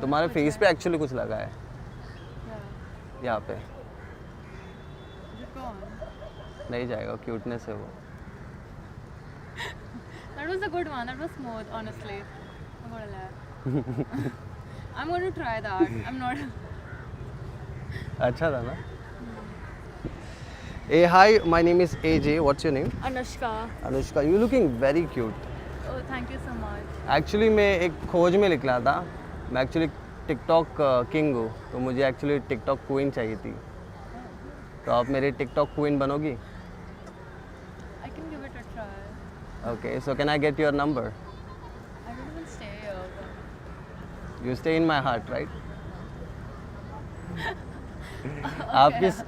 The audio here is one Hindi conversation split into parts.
तुम्हारे फेस पे एक्चुअली कुछ लगा है यहाँ पे। नहीं जाएगा, क्यूटनेस है वो। That was a good one. That was smooth, honestly. I'm gonna laugh. I'm going to try that. I'm not. अच्छा था ना? Hey, hi, my name is AJ. What's your name? Anushka. Anushka, you looking very cute. Oh, thank you so much. Actually मैं एक खोज में निकला था। मैं एक्चुअली टिकटॉक किंग हूँ, तो मुझे एक्चुअली टिकटॉक क्वीन चाहिए थी। तो आप मेरी टिकटॉक क्वीन बनोगी? I can give it a try. Okay, so can I get your number? I don't even stay here. You stay in my heart, right?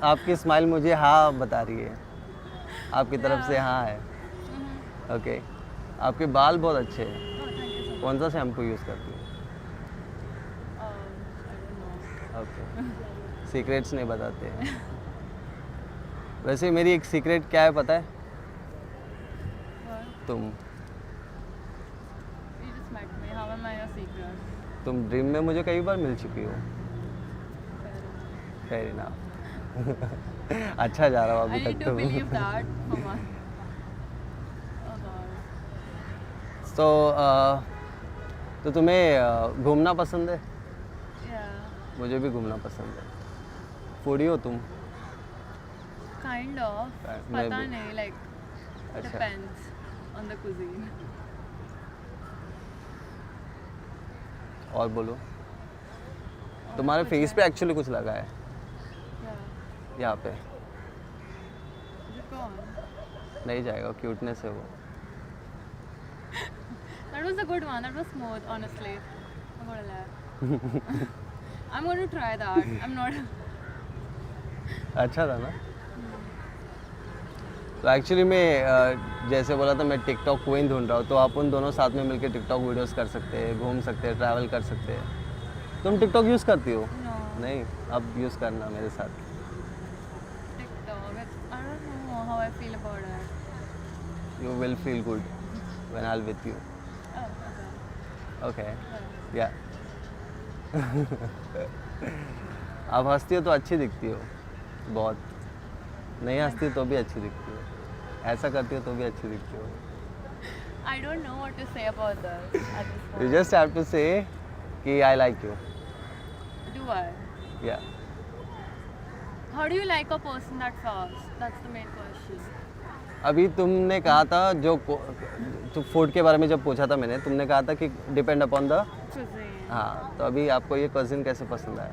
आपकी स्माइल मुझे हाँ बता रही है, आपकी तरफ से हाँ है। ओके, आपके बाल बहुत अच्छे हैं। Oh, thank you so much. कौन सा शैम्पू यूज़ करती हो? I don't know. Okay, secrets नहीं बताते हैं। वैसे मेरी एक सीक्रेट क्या है पता है? What? तुम You just met me. How am I your secret? तुम ड्रीम में मुझे कई बार मिल चुकी हो। Fair fair enough. इनफ। अच्छा जा रहा हो I अभी need तक to तो। believe that. Come on. Oh God. तो तुम्हें घूमना पसंद है? Yeah. मुझे भी घूमना पसंद है। फूडी हो तुम? Kind of. Maybe. पता नहीं. Like अच्छा, depends on the cuisine. और बोलो। तुम्हारे कुछ फेस है। पे एक्चुअली कुछ लगा है Yeah. यहाँ पे। Is it gone? नहीं जाएगा, क्यूटनेस है वो। That was a good one. That was smooth, honestly. I'm gonna laugh. I'm going to try that. I'm not. अच्छा था ना? तो एक्चुअली मैं जैसे बोला था, मैं टिकटॉक क्वीन ढूंढ रहा हूँ, तो आप उन दोनों साथ में मिलकर टिकटॉक वीडियोस कर सकते हैं, घूम सकते हैं, ट्रैवल कर सकते हैं। तुम टिकटॉक यूज़ करती हो? No. नहीं, अब यूज़ करना मेरे साथ। TikTok. I don't know how I feel about it. You will feel good when I'll with you. Oh, okay. Okay. Yeah. Yeah. आप हंसती हो तो अच्छी दिखती हो बहुत। नहीं हंसती तो भी अच्छी दिखती हो। ऐसा करती हो तो भी अच्छी दिखती हो। I don't know what to say about this at this You point. just have to say कि I like you. Do I? Yeah. How do you like a person that fast? That's the main question. अभी तुमने कहा था तो फूड के बारे में जब पूछा था मैंने, तुमने कहा था कि डिपेंड अपॉन द। Cuisine. हाँ, तो अभी आपको ये कजिन कैसे पसंद आया?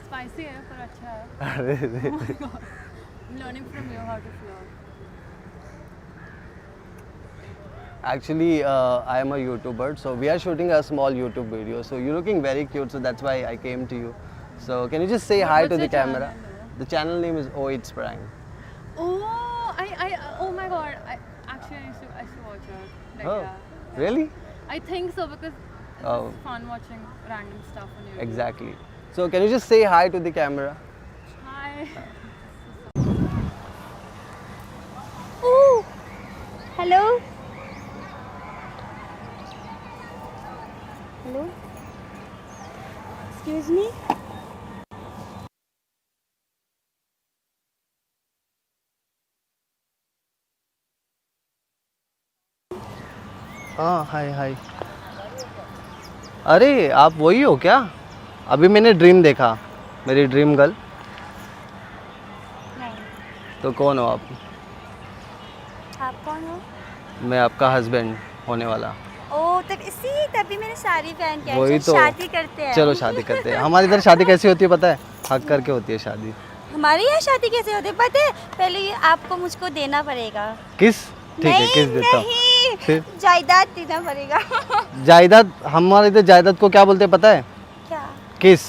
Spicy है पर अच्छा है. अरे रे। Oh my God. I'm learning from you how to vlog. Actually, I am a YouTuber, so we are shooting a small YouTube video. So you're looking very cute, so that's why I came to you. So can you just say hi What's to the your camera? channel? The channel name is Oh It's Prank. Oh my God. I used to watch it. Like, Oh, yeah. really? I think so because it's Oh. just fun watching random stuff on YouTube. Exactly. So can you just say hi to the camera? Hi. Ooh. Hello. Hello. Excuse me. हाँ, हाय हाय। अरे आप वही हो क्या? अभी मैंने ड्रीम देखा, मेरी ड्रीम गर्ल। नहीं. तो कौन हो आप? आप कौन हो? मैं आपका हस्बैंड होने वाला। ओ तभी मैंने साड़ी पहन के आई. वही चल तो। शादी करते हैं. चलो शादी करते हैं। हमारे इधर शादी कैसी होती है पता है? हक करके होती है शादी। हमारे यहाँ शादी कैसे होती है पता है? पहले ये आपको मुझको देना पड़ेगा. किस? ठीक है, किस देता हूँ? नहीं. फिर? जायदाद देना पड़ेगा. जायदाद? हमारे इधर जायदाद को क्या बोलते हैं पता है? क्या? किस?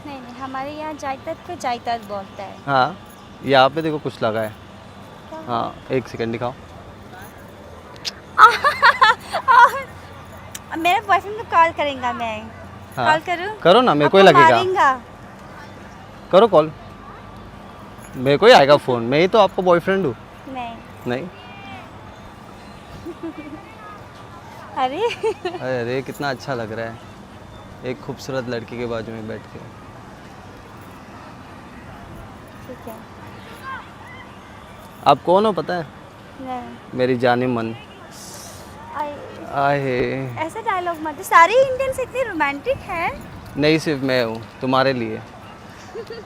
नहीं हमारे यहाँ जायदाद को जायदाद बोलता है. हाँ, यहाँ पे देखो कुछ लगा है। क्या? हाँ, एक सेकंड दिखाओ। मेरे बॉयफ्रेंड को कॉल करेंगा मैं. हाँ, कॉल करूँ? करो ना, मेरे को ही आपको लगेगा। मारेंगा. करो कॉल, मेरे को ही आएगा फ़ोन। मैं ही तो आपको बॉयफ्रेंड हूँ। नहीं. नहीं? अरे अरे अरे कितना अच्छा लग रहा है एक खूबसूरत लड़की के बाजू में बैठ के। ठीक है। आप कौन हो पता है? नहीं मेरी जाने मन। आई- आहे ऐसा डायलॉग मत, सारे इंडियंस इतने रोमांटिक हैं। नहीं सिर्फ मैं हूँ तुम्हारे लिए।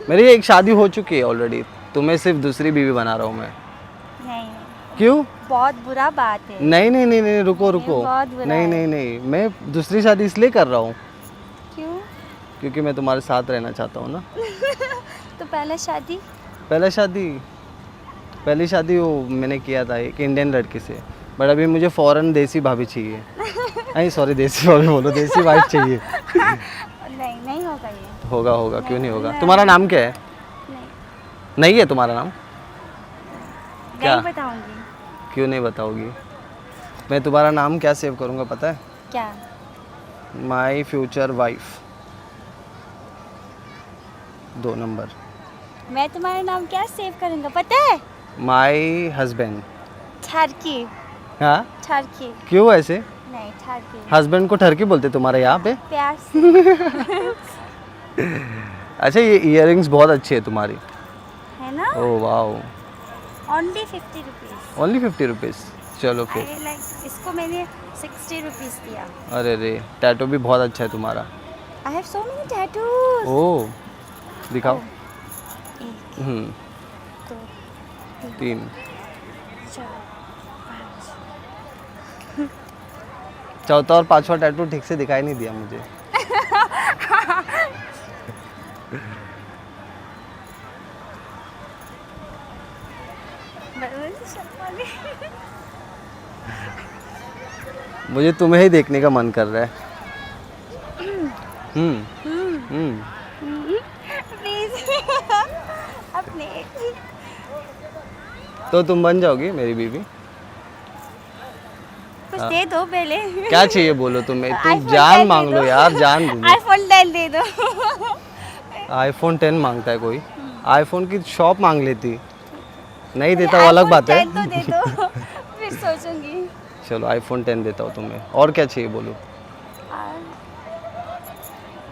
मेरी एक शादी हो चुकी है ऑलरेडी, तुम्हें सिर्फ दूसरी बीवी बना रहा हूँ मैं। नहीं क्यों? बहुत बुरा बात है। नहीं नहीं नहीं नहीं रुको रुको। बहुत बुरा नहीं है। नहीं नहीं मैं दूसरी शादी इसलिए कर रहा हूँ क्यों? क्योंकि मैं तुम्हारे साथ रहना चाहता हूँ ना। तो पहले शादी? पहली शादी वो मैंने किया था एक इंडियन लड़की से, बट अभी मुझे फॉरेन देसी भाभी चाहिए। नहीं सॉरी देसी भाभी बोलो, देसी वाइफ चाहिए। नहीं नहीं होगा ये। होगा होगा क्यों नहीं होगा। तुम्हारा नाम क्या है? नहीं नहीं है तुम्हारा नाम? क्या? नहीं बताऊंगी। क्यों नहीं बताओगी? मैं तुम्हारा नाम क्या सेव करूँगा पता है? क्या? My future wife, 2 number. मैं तुम्हारा नाम क्या सेव करूंगा पता है? My husband. ठरकी। हाँ ठरकी क्यों ऐसे? नहीं ठरकी। हस्बैंड को ठरकी बोलते तुम्हारे यहाँ पे? प्यार से अच्छा ये इयररिंग्स बहुत अच्छी है तुम्हारी। है ना? Oh wow. Only 50 rupees. Only 50 rupees. चलो फिर। आई लाइक, इसको मैंने 60 रुपीज़ दिया। अरे रे टैटू भी बहुत अच्छा है तुम्हारा। I have so many tattoos. Oh दिखाओ। एक, हम्म, दो, 3। 4, 5। चौथा और पांचवा टैटू ठीक से दिखाई नहीं दिया मुझे। मुझे तुम्हें ही देखने का मन कर रहा है। हम्म। प्लीज अपने तो तुम बन जाओगी मेरी बीवी? कुछ दे दो पहले। क्या चाहिए बोलो तुम्हें? तुम iPhone जान 10 मांग दे लो दो। यार, जान दो। आईफोन 10 दे दो। आईफोन 10 मांगता है कोई? आईफोन की शॉप मांग लेती। नहीं देता वो अलग बात है। iPhone 10 तो दे दो फिर सोचूंगी। चलो आईफोन 10 देता हूँ तुम्हें। और क्या चाहिए बोलो? और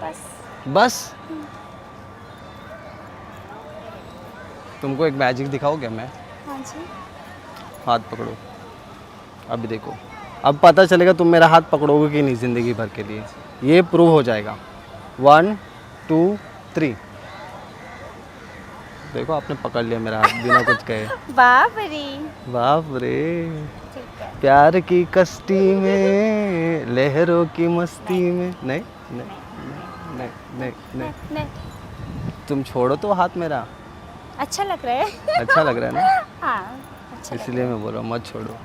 बस। बस? तुमको एक मैजिक दिखाओ क्या मैं? हाँ जी। हाथ पकड़ो। अभी देखो, अब पता चलेगा तुम मेरा हाथ पकड़ोगे कि नहीं ज़िंदगी भर के लिए। ये प्रूव हो जाएगा। 1 2 3। देखो आपने पकड़ लिया मेरा हाथ बिना कुछ कहे। बाप रे। बाप रे। ठीक है। प्यार की कश्ती में लहरों की मस्ती में। नहीं नहीं नहीं नहीं नहीं, नहीं तुम छोड़ो तो हाथ मेरा। अच्छा लग रहा है। अच्छा लग रहा है ना? हाँ अच्छा लग इसलिए मैं बोल रहा हूँ मत छोड़ो। रहा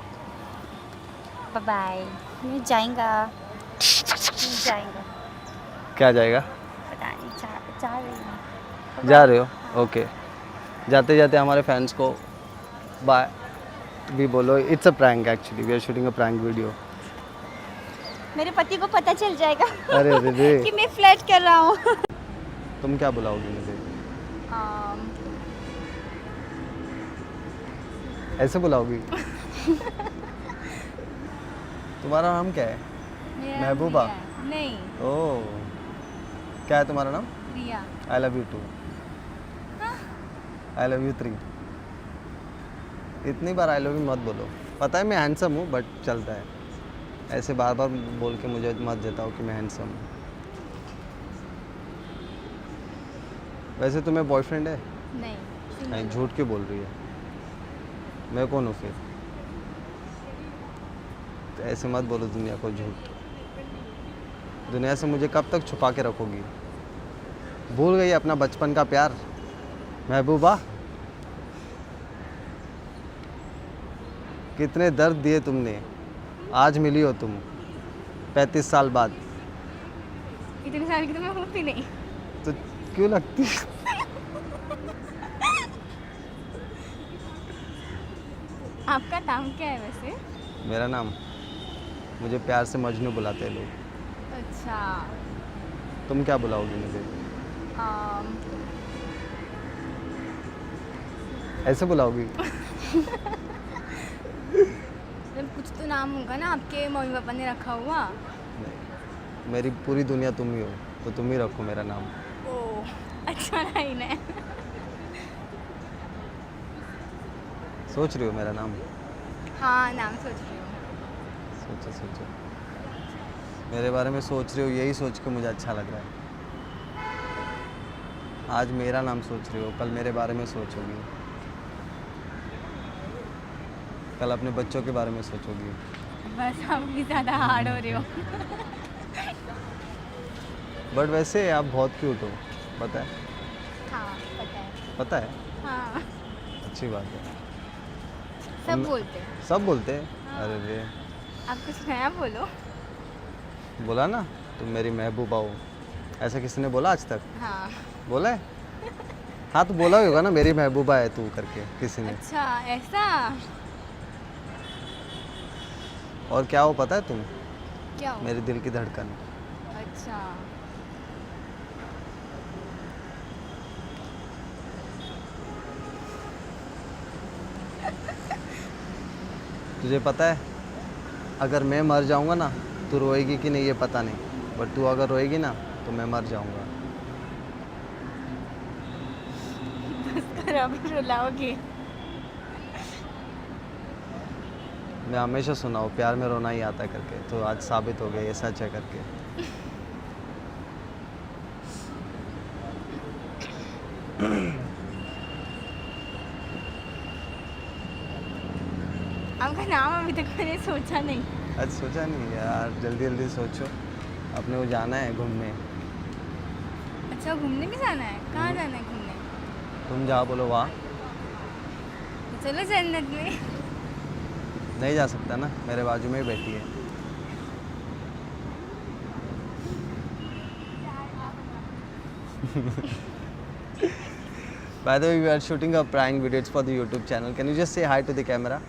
है। बाय। मैं जाएगा। मैं जाएगा। क्या जाएगा? पता नहीं जा रही हूँ। जा रहे हो? ओके। जाते जाते हमारे फैंस को बाय भी बोलो। It's a prank actually, we are shooting a prank video. मेरे पति को पता चल जाएगा अरे अरे रे। कि मैं फ्लर्ट कर रहा हूँ। तुम क्या बुलाओगी मुझे? ऐसे बुलाओगी? तुम्हारा नाम क्या है? महबूबा? नहीं, ओह क्या है तुम्हारा नाम? Riya. I love you 2। I love you 3। इतनी बार आई लव यू मत बोलो। पता है मैं हैंडसम हूँ बट चलता है। ऐसे बार बार बोल के मुझे मत जताओ कि मैं हैंडसम हूँ। वैसे तुम्हें बॉयफ्रेंड है? नहीं, नहीं झूठ क्यों बोल रही है? मैं कौन हूँ फिर? तो ऐसे मत बोलो दुनिया को झूठ। दुनिया से मुझे कब तक छुपा के रखोगी? भूल गई अपना बचपन का प्यार महबूबा? कितने दर्द दिए तुमने, आज मिली हो तुम 35 साल बाद। इतनी साल की तो मैं होती नहीं। तो क्यों लगती? आपका नाम क्या है वैसे? मेरा नाम, मुझे प्यार से मजनू बुलाते हैं लोग। अच्छा। तुम क्या बुलाओगी मुझे? मैं ऐसे बुलाओगी? कुछ तो नाम होगा ना आपके मम्मी पापा ने रखा हुआ। नहीं, मेरी पूरी दुनिया तुम ही हो, तो तुम ही रखो मेरा नाम। ओह अच्छा नहीं है। सोच रही हो मेरा नाम? हाँ नाम सोच रही हूँ। सोचो सोचो, मेरे बारे में सोच रही हो, यही सोच के मुझे अच्छा लग रहा है। आज मेरा नाम सोच रही हो, कल मेरे बारे में सोचोगी, कल अपने बच्चों के बारे में सोचोगी। बस आप भी ज़्यादा हार्ड हो रहे हो। बट वैसे आप बहुत क्यूट हो, पता है? हाँ पता है। पता है? हाँ अच्छी बात है। सब बोलते हैं। सब बोलते हैं? अरे रे, आप कुछ नया बोलो। बोला ना तुम मेरी महबूबा हो, ऐसा किसी ने बोला आज तक? हाँ बोला है? हाँ तो बोला ही होगा ना मेरी महबूबा है तू करके किसी ने। अच्छा ऐसा। और क्या हो पता है तुम? क्या हो? मेरे दिल की धड़कन। अच्छा तुझे पता है अगर मैं मर जाऊंगा ना तो रोएगी कि नहीं ये पता नहीं, बट तू अगर रोएगी ना तो मैं मर जाऊंगा। कर अभी रुलाओगे। मैं हमेशा सुना हूँ प्यार में रोना ही आता है करके, तो आज साबित हो गया ये सच है करके। आपका नाम अभी तक मैंने सोचा नहीं। आज सोचा नहीं यार, जल्दी जल्दी सोचो, अपने को जाना है घूमने। अच्छा घूमने भी जाना है? कहाँ जाना है घूमने? तुम जहाँ बोलो वहाँ। तो चलो जन्नत में। नहीं जा सकता ना, मेरे बाजू में ही बैठी है। By the way, we are shooting a prank videos for the YouTube channel. Can you just say hi to the camera?